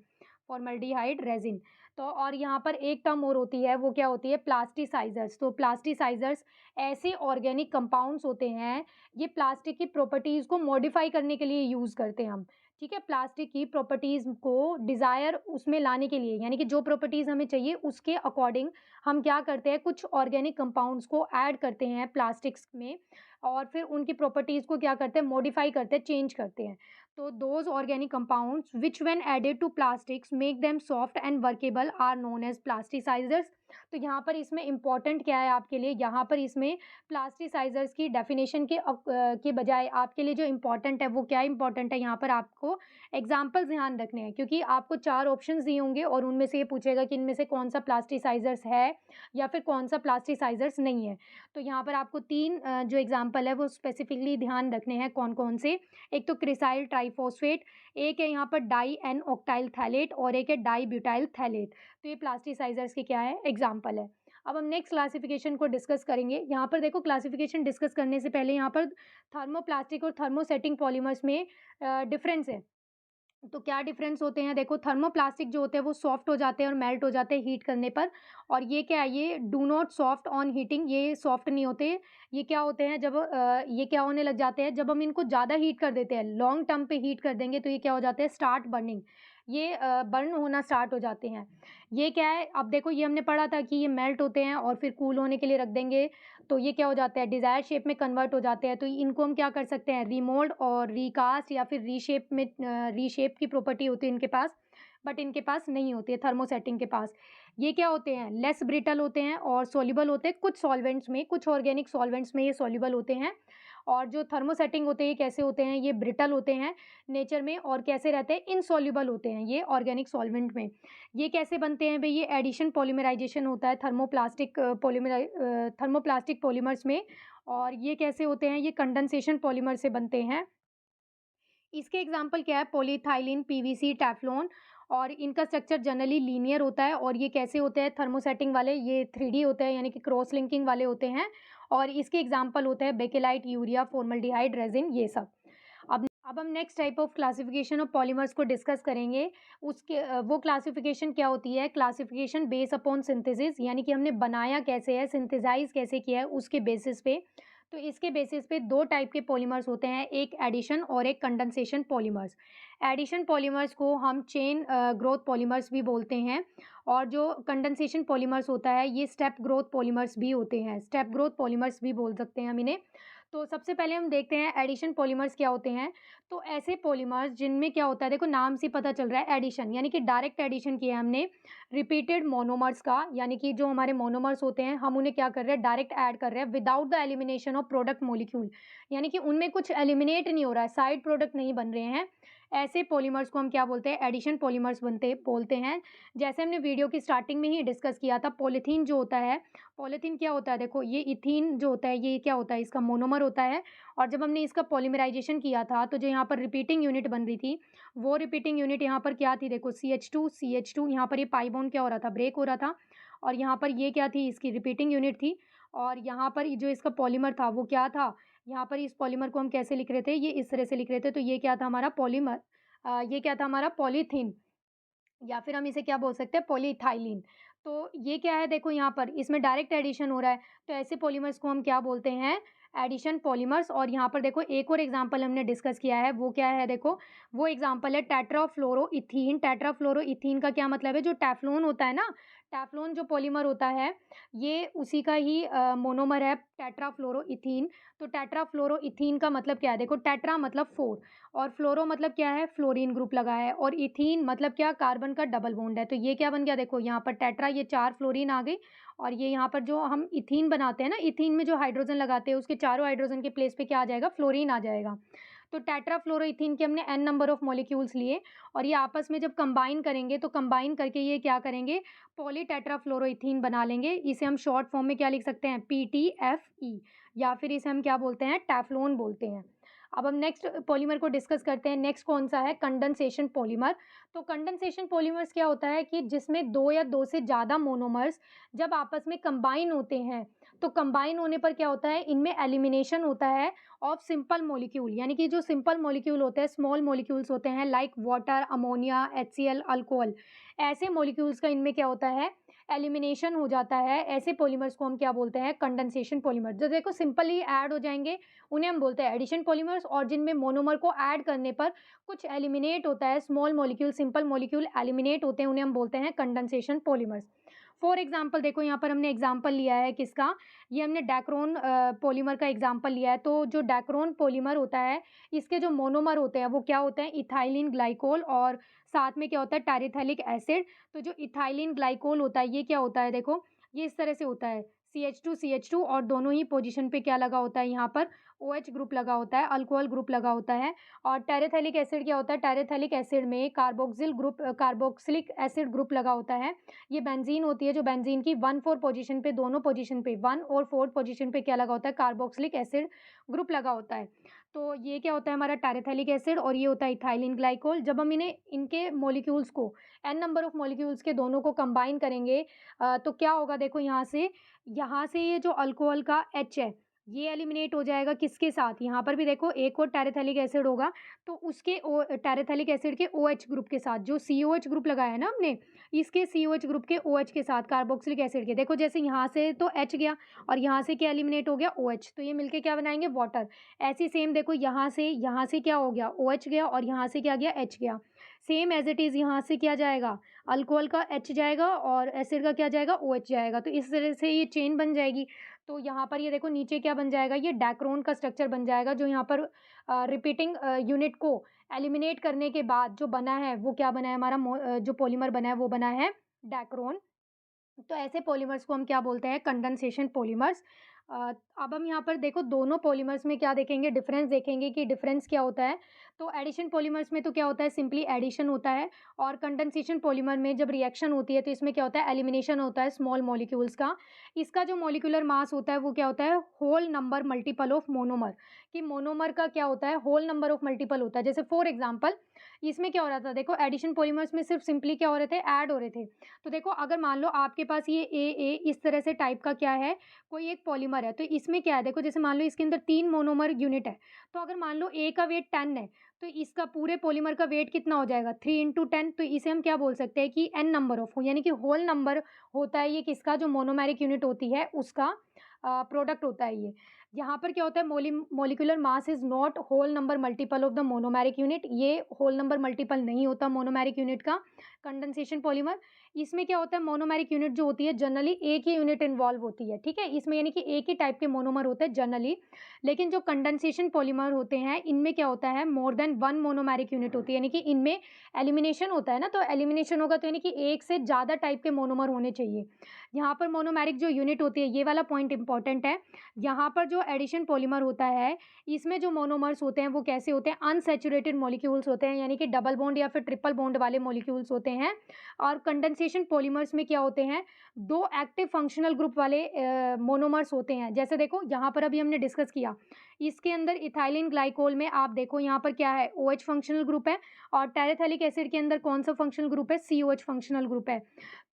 formaldehyde resin. तो और यहाँ पर एक टर्म और होती है, वो क्या होती है, प्लास्टिसाइजर्स। तो प्लास्टिसाइजर्स ऐसे ऑर्गेनिक कंपाउंड्स होते हैं, ये प्लास्टिक की प्रॉपर्टीज़ को मॉडिफाई करने के लिए यूज़ करते हैं हम। ठीक है, प्लास्टिक की प्रॉपर्टीज़ को डिज़ायर उसमें लाने के लिए, यानी कि जो प्रॉपर्टीज़ हमें चाहिए उसके अकॉर्डिंग हम क्या करते हैं, कुछ ऑर्गेनिक कंपाउंड्स को ऐड करते हैं प्लास्टिक्स में। और फिर उनकी प्रॉपर्टीज़ को क्या करते हैं, मॉडिफाई करते हैं, चेंज करते हैं। तो those organic compounds which when added to plastics make them soft and workable are known as plasticisers. तो यहाँ पर इसमें इंपॉर्टेंट क्या है आपके लिए, यहाँ पर इसमें प्लास्टिसाइजर्स की डेफिनेशन के बजाय आपके लिए जो इंपॉर्टेंट है वो क्या इंपॉर्टेंट है, यहाँ पर आपको एग्जाम्पल्स ध्यान रखने हैं। क्योंकि आपको 4 ऑप्शंस दिए होंगे और उनमें से ये पूछेगा कि इनमें से कौन सा प्लास्टिसाइजर्स है या फिर कौन सा प्लास्टिसाइजर्स नहीं है। तो यहाँ पर आपको 3 जो एग्जाम्पल है वो स्पेसिफिकली ध्यान रखने हैं, कौन-कौन से। एक तो क्रिसाइल ट्राइफॉस्फेट, एक है यहाँ पर डाई एन ऑक्टाइल थैलेट और एक है डाई ब्यूटाइल थैलेट। तो ये प्लास्टिसाइजर्स के क्या है, एग्जाम्पल है। अब हम नेक्स्ट क्लासिफिकेशन को डिस्कस करेंगे। यहाँ पर देखो, क्लासिफिकेशन डिस्कस करने से पहले यहाँ पर थर्मोप्लास्टिक और थर्मोसेटिंग पॉलीमर्स में डिफरेंस है। तो क्या डिफरेंस होते हैं, देखो, थर्मोप्लास्टिक जो होते हैं वो सॉफ्ट हो जाते हैं और मेल्ट हो जाते हैं हीट करने पर। और ये क्या है, ये do not soft on heating, ये सॉफ्ट नहीं होते। ये क्या होते हैं, जब ये क्या होने लग जाते हैं, जब हम इनको ज़्यादा हीट कर देते हैं, लॉन्ग टर्म पे हीट कर देंगे तो ये क्या हो जाते हैं, स्टार्ट बर्निंग, ये बर्न होना स्टार्ट हो जाते हैं। ये क्या है, अब देखो, ये हमने पढ़ा था कि ये मेल्ट होते हैं और फिर कूल होने के लिए रख देंगे तो ये क्या हो जाता है, डिज़ायर शेप में कन्वर्ट हो जाते हैं। तो इनको हम क्या कर सकते हैं, रीमोल्ड और रीकास्ट या फिर रीशेप में, रीशेप की प्रॉपर्टी होती है इनके पास, बट इनके पास नहीं होती है, थर्मोसेटिंग के पास। ये क्या होते हैं, लेस ब्रिटल होते हैं और सॉल्युबल होते हैं कुछ सॉल्वेंट्स में, कुछ ऑर्गेनिक सॉल्वेंट्स में ये सॉल्युबल होते हैं। और जो थर्मोसेटिंग होते हैं ये कैसे होते हैं, ये ब्रिटल होते हैं नेचर में और कैसे रहते हैं, इनसॉल्युबल होते हैं ये ऑर्गेनिक सॉल्वेंट में। ये कैसे बनते हैं भई, ये एडिशन पॉलीमराइज़ेशन होता है थर्मोप्लास्टिक पॉलीमर्स में। और ये कैसे होते हैं, ये कंडेंसेशन पॉलीमर से बनते हैं। इसके एग्जाम्पल क्या है, पॉलीइथाइलिन, पीवीसी, टेफ्लॉन। और इनका स्ट्रक्चर जनरली लीनियर होता है। और ये कैसे होते हैं, थर्मोसेटिंग वाले, ये 3D होते हैं यानी कि क्रॉस लिंकिंग वाले होते हैं। और इसके एग्जाम्पल होते हैं बेकेलाइट, यूरिया, फॉर्मल्डिहाइड, रेजिन, ये सब। अब हम next type of classification of polymers को डिस्कस करेंगे। वो क्लासिफिकेशन क्या होती है, क्लासिफिकेशन बेस अपॉन सिंथेसिस, यानी कि हमने बनाया कैसे है, सिंथेसाइज कैसे किया है, उसके बेसिस पे। तो इसके बेसिस पे 2 टाइप के पॉलीमर्स होते हैं, एक एडिशन और एक कंडेंसेशन पॉलीमर्स। एडिशन पॉलीमर्स को हम चेन ग्रोथ पॉलीमर्स भी बोलते हैं। और जो कंडेंसेशन पॉलीमर्स होता है ये स्टेप ग्रोथ पॉलीमर्स भी होते हैं, स्टेप ग्रोथ पॉलीमर्स भी बोल सकते हैं हम इन्हें। तो सबसे पहले हम देखते हैं एडिशन पॉलीमर्स क्या होते हैं। तो ऐसे पॉलीमर्स जिनमें क्या होता है, देखो नाम से पता चल रहा है एडिशन, यानी कि डायरेक्ट एडिशन किया है हमने रिपीटेड मोनोमर्स का, यानी कि जो हमारे मोनोमर्स होते हैं हम उन्हें क्या कर रहे हैं, डायरेक्ट ऐड कर रहे हैं without the elimination of product molecule, यानी कि उनमें कुछ एलिमिनेट नहीं हो रहा है, साइड प्रोडक्ट नहीं बन रहे हैं। ऐसे पॉलीमर्स को हम क्या बोलते हैं, एडिशन पॉलीमर्स बोलते हैं। जैसे हमने वीडियो की स्टार्टिंग में ही डिस्कस किया था, पॉलीथीन जो होता है, पॉलीथीन क्या होता है, देखो ये इथीन जो होता है ये क्या होता है, इसका मोनोमर होता है। और जब हमने इसका पॉलीमराइज़ेशन किया था तो जो यहाँ पर रिपीटिंग यूनिट बन रही थी, वो रिपीटिंग यूनिट यहाँ पर क्या थी, देखो CH2 यहाँ पर ये पाई बॉन्ड क्या हो रहा था, ब्रेक हो रहा था। और यहाँ पर ये क्या थी, इसकी रिपीटिंग यूनिट थी। और यहाँ पर जो इसका पॉलीमर था वो क्या था, यहाँ पर इस पॉलीमर को हम कैसे लिख रहे थे, ये इस तरह से लिख रहे थे। तो ये क्या था हमारा पॉलीमर, ये क्या था हमारा पॉलीथीन, या फिर हम इसे क्या बोल सकते हैं, पॉलीइथाइलिन। तो ये क्या है, देखो यहाँ पर इसमें डायरेक्ट एडिशन हो रहा है। तो ऐसे पॉलीमर्स को हम क्या बोलते हैं, एडिशन पॉलीमर्स। और यहाँ पर देखो एक और एग्जांपल हमने डिस्कस किया है, वो क्या है, देखो वो एग्जांपल है टेट्राफ्लोरोइथीन। टेट्राफ्लोरोइथीन का क्या मतलब है, जो टेफ्लॉन होता है ना, टेफ्लॉन जो पॉलीमर होता है ये उसी का ही मोनोमर है, टेट्राफ्लोरोइथीन। तो टेट्राफ्लोरोइथीन का मतलब क्या है, देखो टेट्रा मतलब 4 और फ्लोरो मतलब क्या है, फ्लोरीन ग्रुप लगा है। और इथीन मतलब क्या, कार्बन का डबल बॉन्ड है। तो ये क्या बन गया, देखो यहाँ पर टेट्रा, ये 4 फ्लोरीन आ गई। और ये यहाँ पर जो हम इथीन बनाते हैं ना, इथीन में जो हाइड्रोजन लगाते हैं उसके चारों हाइड्रोजन के प्लेस पे क्या आ जाएगा, फ्लोरीन आ जाएगा। तो टेट्राफ्लोरोइथीन के हमने n नंबर ऑफ मॉलिक्यूल्स लिए। और ये आपस में जब कंबाइन करेंगे तो कंबाइन करके ये क्या करेंगे, पॉली टेट्राफ्लोरोइथीन बना लेंगे। इसे हम शॉर्ट फॉर्म में क्या लिख सकते हैं, PTFE, या फिर इसे हम क्या बोलते हैं, टेफ्लॉन बोलते हैं। अब हम नेक्स्ट पॉलीमर को डिस्कस करते हैं। नेक्स्ट कौन सा है, कंडेंसेशन पॉलीमर। तो कंडेंसेशन पॉलीमर्स क्या होता है कि जिसमें 2 या 2 से ज़्यादा मोनोमर्स जब आपस में कंबाइन होते हैं, तो कंबाइन होने पर क्या होता है, इनमें एलिमिनेशन होता है ऑफ सिंपल मॉलिक्यूल, यानी कि जो सिंपल मॉलिक्यूल होते हैं, स्मॉल मॉलिक्यूल्स होते हैं like water, ammonia, HCl, alcohol, ऐसे मॉलिक्यूल्स का इनमें क्या होता है, एलिमिनेशन हो जाता है। ऐसे पॉलीमर्स को हम क्या बोलते हैं, कंडेंसेशन पॉलीमर। जो देखो सिंपली ऐड हो जाएंगे उन्हें हम बोलते हैं एडिशन पॉलीमर्स। और जिनमें मोनोमर को ऐड करने पर कुछ एलिमिनेट होता है, small molecule, simple molecule eliminate होते हैं, उन्हें हम बोलते हैं कंडेंसेशन पॉलीमर्स। फॉर एग्जाम्पल देखो यहाँ पर हमने एग्जाम्पल लिया है किसका, ये हमने डैक्रोन पॉलीमर का एग्जाम्पल लिया है। तो जो डैक्रोन पॉलीमर होता है इसके जो मोनोमर होते हैं वो क्या होते हैं, इथाइलिन ग्लाइकोल और साथ में क्या होता है, टैरिथैलिक एसिड। तो जो इथाइलिन ग्लाइकोल होता है ये क्या होता है, देखो ये इस तरह से होता है, CH2 और दोनों ही पोजीशन पे क्या लगा होता है, यहाँ पर OH ग्रुप लगा होता है, अल्कोहल ग्रुप लगा होता है। और टेरेथैलिक एसिड क्या होता है, टेरेथैलिक एसिड में कार्बोक्सिलिक एसिड ग्रुप लगा होता है। ये बेंजीन होती है, जो बेंजीन की 1,4 पोजीशन पे, दोनों पोजीशन पे 1 और 4 पोजीशन पे क्या लगा होता है, कार्बोक्सिलिक एसिड ग्रुप लगा होता है। तो ये क्या होता है हमारा टेरेथैलिक एसिड और ये होता है इथाइलिन ग्लाइकोल। जब हम इनके मॉलिक्यूल्स को, n नंबर ऑफ मॉलिक्यूल्स के दोनों को कंबाइन करेंगे तो क्या होगा, देखो यहाँ से ये जो अल्कोहल का H है ये एलिमिनेट हो जाएगा किसके साथ, यहाँ पर भी देखो एक और टेरेथैलिक एसिड होगा तो उसके टेरेथैलिक एसिड के OH ग्रुप के साथ, जो COH ग्रुप लगाया है ना हमने, इसके COH ग्रुप के OH के साथ कार्बोक्सिलिक एसिड के, देखो जैसे यहाँ से तो H गया और यहाँ से क्या एलिमिनेट हो गया, OH, तो ये मिलके क्या बनाएंगे, वाटर। ऐसी सेम देखो यहाँ से क्या हो गया, OH गया और यहाँ से क्या गया, H गया। सेम एज इट इज़ यहाँ से क्या जाएगा, अल्कोहल का H जाएगा और एसिड का क्या जाएगा, OH जाएगा। तो इस तरह से ये चेन बन जाएगी। तो यहाँ पर ये देखो नीचे क्या बन जाएगा, ये डैक्रोन का स्ट्रक्चर बन जाएगा, जो यहाँ पर रिपीटिंग यूनिट को एलिमिनेट करने के बाद जो बना है, वो क्या बना है हमारा जो पॉलीमर बना है, वो बना है डैक्रोन। तो ऐसे पॉलीमर्स को हम क्या बोलते हैं, कंडेंसेशन पॉलीमर्स। अब हम यहाँ पर देखो दोनों पॉलीमर्स में क्या देखेंगे, डिफरेंस देखेंगे कि डिफरेंस क्या होता है। तो एडिशन पॉलीमर्स में तो क्या होता है, सिंपली एडिशन होता है, और कंडेंसेशन पॉलीमर में जब रिएक्शन होती है तो इसमें क्या होता है, एलिमिनेशन होता है स्मॉल मॉलिक्यूल्स का। इसका जो मॉलिक्यूलर मास होता है वो क्या होता है, whole number multiple of monomer. कि मोनोमर का क्या होता है, होल नंबर ऑफ मल्टीपल होता है। जैसे फॉर एग्जाम्पल इसमें क्या हो रहा था, देखो एडिशन पॉलीमर्स में सिर्फ सिंपली क्या हो रहे थे, ऐड हो रहे थे। तो देखो अगर मान लो आपके पास ये ए इस तरह से टाइप का क्या है, कोई एक पॉलीमर है, तो इसमें क्या है, देखो जैसे मान लो इसके अंदर 3 मोनोमर यूनिट है, तो अगर मान लो ए का वेट 10 है, तो इसका पूरे पॉलीमर का वेट कितना हो जाएगा, 3 इंटू 10। तो इसे हम क्या बोल सकते हैं कि एन नंबर ऑफ, यानी कि होल नंबर होता है ये किसका, जो मोनोमेरिक यूनिट होती है उसका प्रोडक्ट होता है ये। यहाँ पर क्या होता है, molecular mass is not whole number multiple of the monomeric unit, ये होल नंबर मल्टीपल नहीं होता मोनोमेरिक यूनिट का कंडेंसेशन पॉलीमर। इसमें क्या होता है, मोनोमेरिक यूनिट जो होती है जनरली एक ही यूनिट इन्वॉल्व होती है, ठीक है, इसमें यानी कि एक ही टाइप के मोनोमर होते हैं जनरली। लेकिन जो कंडेंसेशन पॉलीमर होते हैं इनमें क्या होता है, more than one monomeric unit होती है, यानी कि इनमें एलिमिनेशन होता है ना, तो एलिमिनेशन होगा तो यानी कि एक से ज़्यादा टाइप के मोनोमर होने चाहिए। यहाँ पर मोनोमेरिक जो यूनिट होती है, ये वाला पॉइंट इंपॉर्टेंट है। यहाँ पर जो एडिशन पॉलीमर होता है, इसमें जो मोनोमर्स होते हैं वो कैसे होते हैं, अनसैचुरेटेड मॉलिक्यूल्स होते हैं, यानी कि डबल बॉन्ड या फिर ट्रिपल बॉन्ड वाले मॉलिक्यूल्स होते हैं। और कंडेंसेशन पॉलीमर्स में क्या होते हैं, दो एक्टिव फंक्शनल ग्रुप वाले मोनोमर्स होते हैं। जैसे देखो यहाँ पर अभी हमने डिस्कस किया, इसके अंदर इथाइलिन ग्लाइकोल में आप देखो यहाँ पर क्या है, OH फंक्शनल ग्रुप है, और टेरेथैलिक एसिड के अंदर कौन सा फंक्शनल ग्रुप है, COH फंक्शनल ग्रुप है।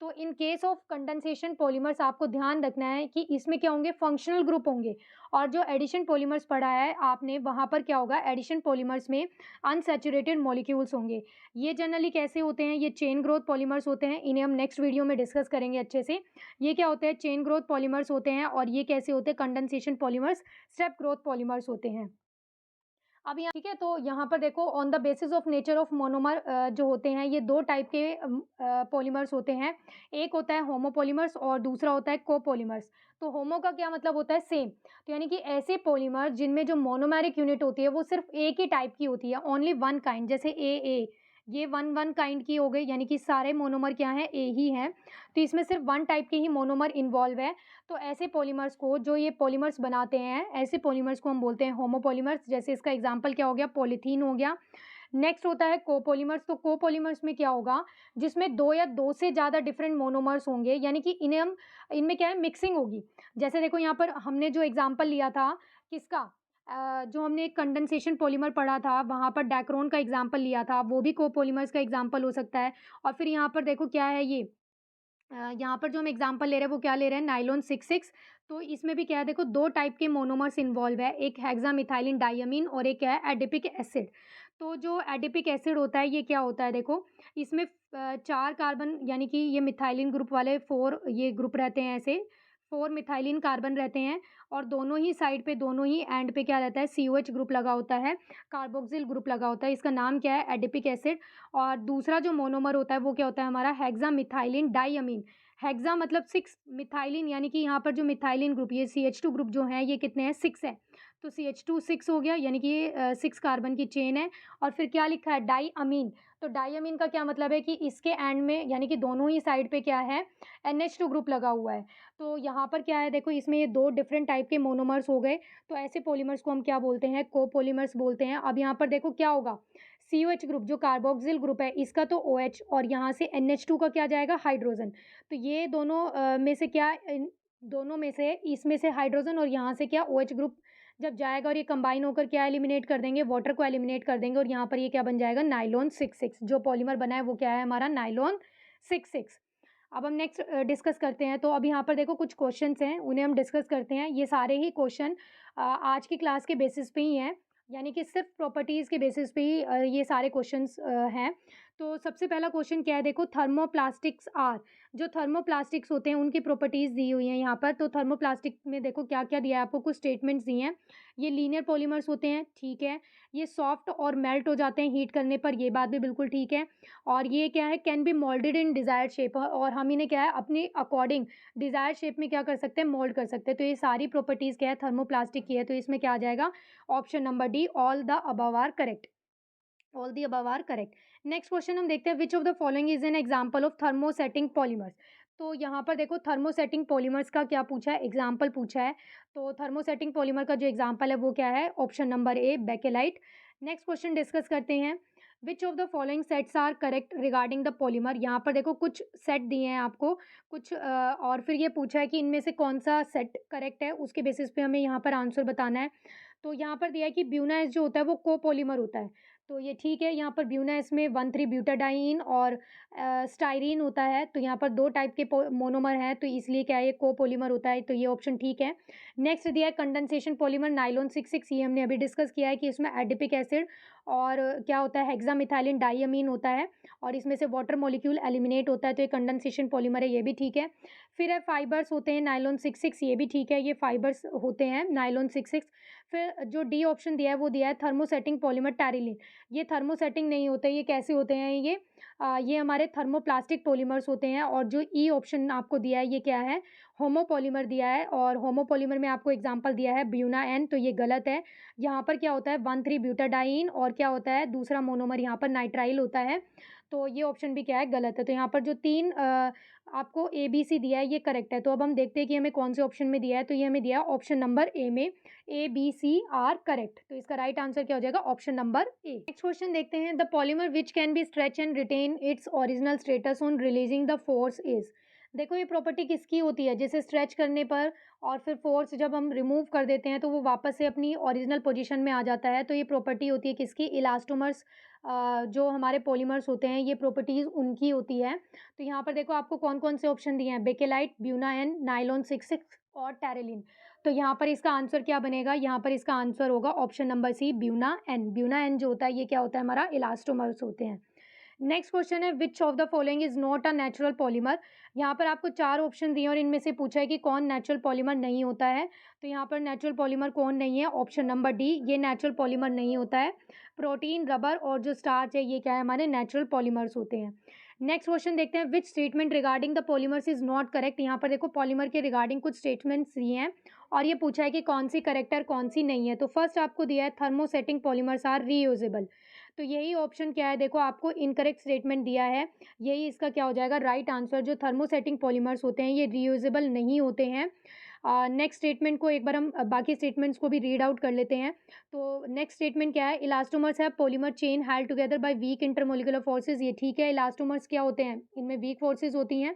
तो in case of condensation polymers आपको ध्यान रखना है कि इसमें क्या होंगे, फंक्शनल ग्रुप होंगे। और जो एडिशन पॉलीमर्स पढ़ा है आपने, वहाँ पर क्या होगा, एडिशन पॉलीमर्स में अनसैचुरेटेड मॉलिक्यूल्स होंगे। ये जनरली कैसे होते हैं, ये चेन ग्रोथ पॉलीमर्स होते हैं, इन्हें हम नेक्स्ट वीडियो में डिस्कस करेंगे अच्छे से। ये क्या होते हैं, चेन ग्रोथ पॉलीमर्स होते हैं, और ये कैसे होते हैं, condensation polymers step growth polymers होते हैं। अब यहाँ ठीक है, तो यहाँ पर देखो on the basis of nature of monomer जो होते हैं, ये दो टाइप के पॉलीमर्स होते हैं। एक होता है होमोपॉलीमर्स और दूसरा होता है कोपॉलीमर्स। तो होमो का क्या मतलब होता है, सेम। तो यानी कि ऐसे पॉलीमर जिनमें जो मोनोमेरिक यूनिट होती है वो सिर्फ एक ही टाइप की होती है, ओनली वन काइंड, जैसे ए, ये वन काइंड की हो गई, यानी कि सारे मोनोमर क्या हैं, ए ही हैं। तो इसमें सिर्फ वन टाइप के ही मोनोमर इन्वॉल्व है। तो ऐसे पॉलीमर्स को, जो ये पॉलीमर्स बनाते हैं, ऐसे पॉलीमर्स को हम बोलते हैं होमोपॉलीमर्स। जैसे इसका एग्जांपल क्या हो गया, पॉलीथीन हो गया। नेक्स्ट होता है कोपॉलीमर्स। तो कोपॉलीमर्स में क्या होगा, जिसमें दो या दो से ज़्यादा डिफरेंट मोनोमर्स होंगे, यानी कि इन्हें हम, इनमें क्या है, मिक्सिंग होगी। जैसे देखो यहाँ पर हमने जो एग्जांपल लिया था किसका, जो हमने एक कंडेंसेशन पॉलीमर पढ़ा था, वहाँ पर डैक्रोन का एग्जांपल लिया था, वो भी कोपॉलीमर्स का एग्जांपल हो सकता है। और फिर यहाँ पर देखो क्या है, ये यहाँ पर जो हम एग्जांपल ले रहे हैं वो क्या ले रहे हैं, नायलॉन 66। तो इसमें भी क्या है, देखो दो टाइप के मोनोमर्स इन्वॉल्व है, एक हेक्सामिथाइलिन डायमीन और एक क्या है, एडिपिक एसिड। तो जो एडिपिक एसिड होता है ये क्या होता है, देखो इसमें 4 कार्बन, यानी कि ये मिथाइलिन ग्रुप वाले 4 ये ग्रुप रहते हैं, ऐसे 4 मिथाइलिन कार्बन रहते हैं, और दोनों ही साइड पे, दोनों ही एंड पे क्या रहता है, COH ग्रुप लगा होता है, कार्बोक्सिल ग्रुप लगा होता है। इसका नाम क्या है, एडिपिक एसिड। और दूसरा जो मोनोमर होता है वो क्या होता है हमारा, हेक्सामिथाइलिन डायमीन। हेक्सा मतलब 6, मिथाइलिन यानी कि यहाँ पर जो मिथाइलिन ग्रुप, ये CH2 ग्रुप जो है ये कितने हैं, 6 है। तो CH2 6 हो गया, यानी कि ये 6 कार्बन की चेन है। और फिर क्या लिखा है, डाईअमीन। तो डाईअमीन का क्या मतलब है कि इसके एंड में, यानी कि दोनों ही साइड पे क्या है, NH2 ग्रुप लगा हुआ है। तो यहाँ पर क्या है, देखो इसमें ये दो डिफरेंट टाइप के मोनोमर्स हो गए। तो ऐसे पॉलीमर्स को हम क्या बोलते हैं, कोपॉलीमर्स बोलते हैं। अब यहाँ पर देखो क्या होगा, COH ग्रुप जो कार्बोक्सिल ग्रुप है इसका तो OH, और यहाँ से NH2 का क्या जाएगा, हाइड्रोजन। तो ये दोनों में से क्या, दोनों में से, इसमें से हाइड्रोजन और यहाँ से क्या, OH ग्रुप जब जाएगा, और ये कंबाइन होकर क्या एलिमिनेट कर देंगे, वाटर को एलिमिनेट कर देंगे, और यहाँ पर ये क्या बन जाएगा, नायलॉन 66। जो पॉलीमर बना है वो क्या है हमारा, नायलॉन 66। अब हम नेक्स्ट डिस्कस करते हैं। तो अब यहाँ पर देखो कुछ क्वेश्चंस हैं, उन्हें हम डिस्कस करते हैं। ये सारे ही क्वेश्चन आज की क्लास के बेसिस पे ही हैं, यानी कि सिर्फ प्रॉपर्टीज़ के बेसिस पे ही ये सारे क्वेश्चंस हैं। तो सबसे पहला क्वेश्चन क्या है देखो, थर्मोप्लास्टिक्स आर, जो थर्मोप्लास्टिक्स होते हैं उनकी प्रॉपर्टीज़ दी हुई हैं यहाँ पर। तो थर्मोप्लास्टिक में देखो क्या-क्या दिया है आपको, कुछ स्टेटमेंट्स दिए हैं। ये लीनियर पॉलीमर्स होते हैं, ठीक है। ये सॉफ्ट और मेल्ट हो जाते हैं हीट करने पर, ये बात भी बिल्कुल ठीक है। और ये क्या है, can be moulded in desired shape, और हम इन्हें क्या है अपने अकॉर्डिंग डिज़ायर्ड शेप में क्या कर सकते हैं, मोल्ड कर सकते हैं। तो ये सारी प्रॉपर्टीज़ क्या है थर्मोप्लास्टिक की है, तो इसमें क्या आ जाएगा, option number D, all the above are correct. All the above are correct. Next question हम देखते हैं, which of the following is an example of thermosetting polymers. तो यहाँ पर देखो थर्मोसेटिंग पॉलीमर्स का क्या पूछा है, एग्जाम्पल पूछा है। तो थर्मोसेटिंग पॉलीमर का जो एग्जाम्पल है वो क्या है, option number A, Bakelite. Next question discuss करते हैं, which of the following sets are correct regarding the polymer. यहाँ पर देखो कुछ सेट दिए हैं आपको, कुछ और फिर ये पूछा है कि इनमें से कौन सा सेट करेक्ट है, उसके बेसिस पे हमें यहाँ पर आंसर बताना है। तो यहाँ पर दिया है कि ब्यूनाइस जो होता है वो कोपॉलीमर होता है, तो ये ठीक है। यहाँ पर ब्यूनाइस में 1,3-ब्यूटाडाइन और स्टाइरीन होता है, तो यहाँ पर 2 टाइप के मोनोमर हैं, तो इसलिए क्या है ये कोपॉलीमर होता है, तो ये ऑप्शन ठीक है। नेक्स्ट दिया है कंडेंसेशन पॉलीमर नायलॉन 66, ये हमने अभी डिस्कस किया है कि इसमें एडिपिक एसिड और क्या होता है, हेक्सामिथाइलिन डाइअमीन होता है, और इसमें से वाटर मॉलिक्यूल एलिमिनेट होता है, तो ये कंडेंसेशन पॉलीमर है, ये भी ठीक है। फिर है फाइबर्स होते हैं नायलॉन 66, ये भी ठीक है, ये फाइबर्स होते हैं नायलॉन 66। फिर जो डी ऑप्शन दिया है वो दिया है थर्मोसेटिंग पॉलीमर टैरिलिन, ये थर्मोसेटिंग नहीं होते, ये कैसे होते हैं, ये हमारे थर्मोप्लास्टिक पॉलीमर्स होते हैं। और जो ई ऑप्शन आपको दिया है ये क्या है, होमोपॉलीमर दिया है, और होमोपॉलीमर में आपको एग्जांपल दिया है ब्यूना एन, तो ये गलत है। यहाँ पर क्या होता है 1,3-ब्यूटाडाइन, और क्या होता है दूसरा मोनोमर यहाँ पर नाइट्राइल होता है, तो ये ऑप्शन भी क्या है, गलत है। तो यहाँ पर जो 3 आपको ए बी सी दिया है ये करेक्ट है। तो अब हम देखते हैं कि हमें कौन से ऑप्शन में दिया है, तो ये हमें दिया है ऑप्शन नंबर ए में, A B C are correct, तो इसका राइट आंसर क्या हो जाएगा, option number A. Next question देखते हैं, the polymer which can be stretch and retain its original status on releasing the force is. देखो ये प्रॉपर्टी किसकी होती है, जैसे स्ट्रेच करने पर और फिर फोर्स जब हम रिमूव कर देते हैं तो वो वापस से अपनी ओरिजिनल पोजीशन में आ जाता है, तो ये प्रॉपर्टी होती है किसकी, इलास्टोमर्स। जो हमारे पॉलीमर्स होते हैं ये प्रॉपर्टीज उनकी होती है। तो यहाँ पर देखो आपको कौन कौन से ऑप्शन दिए हैं, बेकेलाइट, ब्यूना एन, नायलॉन 66 और टैरेलिन। तो यहाँ पर इसका आंसर क्या बनेगा, यहाँ पर इसका आंसर होगा option number C, buna N. Buna N जो होता है ये क्या होता है, हमारा इलास्टोमर्स होते हैं। नेक्स्ट क्वेश्चन है, विच of the following is not a natural polymer. यहाँ पर आपको 4 ऑप्शन दिए और इनमें से पूछा है कि कौन नेचुरल पॉलीमर नहीं होता है। तो यहाँ पर नेचुरल पॉलीमर कौन नहीं है, ऑप्शन नंबर डी, ये नेचुरल पॉलीमर नहीं होता है। प्रोटीन, रबर और जो स्टार्च है ये क्या है, हमारे नेचुरल पॉलीमर्स होते हैं। नेक्स्ट क्वेश्चन देखते हैं, which statement regarding the polymers is not correct. यहाँ पर देखो पॉलीमर के रिगार्डिंग कुछ स्टेटमेंट्स दिए हैं और ये पूछा है कि कौन सी करेक्ट है कौन सी नहीं है। तो फर्स्ट आपको दिया है थर्मोसेटिंग पॉलीमर्स आर रीयूजेबल, तो यही ऑप्शन क्या है, देखो आपको इनकरेक्ट स्टेटमेंट दिया है, यही इसका क्या हो जाएगा, राइट आंसर। जो थर्मोसेटिंग पॉलीमर्स होते हैं ये रीयूजेबल नहीं होते हैं। नेक्स्ट स्टेटमेंट को एक बार हम बाकी स्टेटमेंट्स को भी रीड आउट कर लेते हैं। तो नेक्स्ट स्टेटमेंट क्या है, इलास्टोमर्स है polymer chain held together by weak intermolecular forces, ये ठीक है। इलास्टोमर्स क्या होते हैं, इनमें वीक फोर्सेज होती हैं।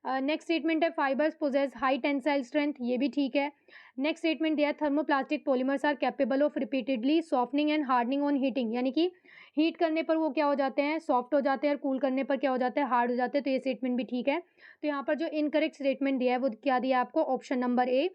नेक्स्ट स्टेटमेंट है fibres possess high tensile strength, ये भी ठीक है। नेक्स्ट स्टेटमेंट दिया है thermoplastic polymers are capable of repeatedly softening and hardening on heating, यानी कि हीट करने पर वो क्या हो जाते हैं, सॉफ्ट हो जाते हैं, और कूल करने पर क्या हो जाते हैं, हार्ड हो जाते हैं। तो ये स्टेटमेंट भी ठीक है। तो यहाँ पर जो इनकरेक्ट स्टेटमेंट दिया है वो क्या दिया है आपको, ऑप्शन नंबर ए।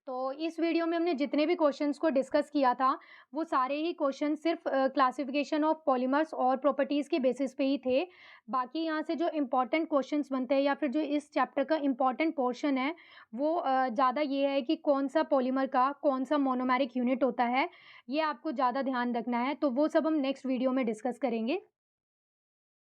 तो इस वीडियो में हमने जितने भी क्वेश्चंस को डिस्कस किया था वो सारे ही क्वेश्चन सिर्फ क्लासिफिकेशन ऑफ पॉलीमर्स और प्रॉपर्टीज़ के बेसिस पे ही थे। बाकी यहाँ से जो इम्पॉर्टेंट क्वेश्चंस बनते हैं या फिर जो इस चैप्टर का इम्पॉर्टेंट पोर्शन है वो ज़्यादा ये है कि कौन सा पॉलीमर का कौन सा मोनोमेरिक यूनिट होता है, ये आपको ज़्यादा ध्यान रखना है। तो वो सब हम नेक्स्ट वीडियो में डिस्कस करेंगे।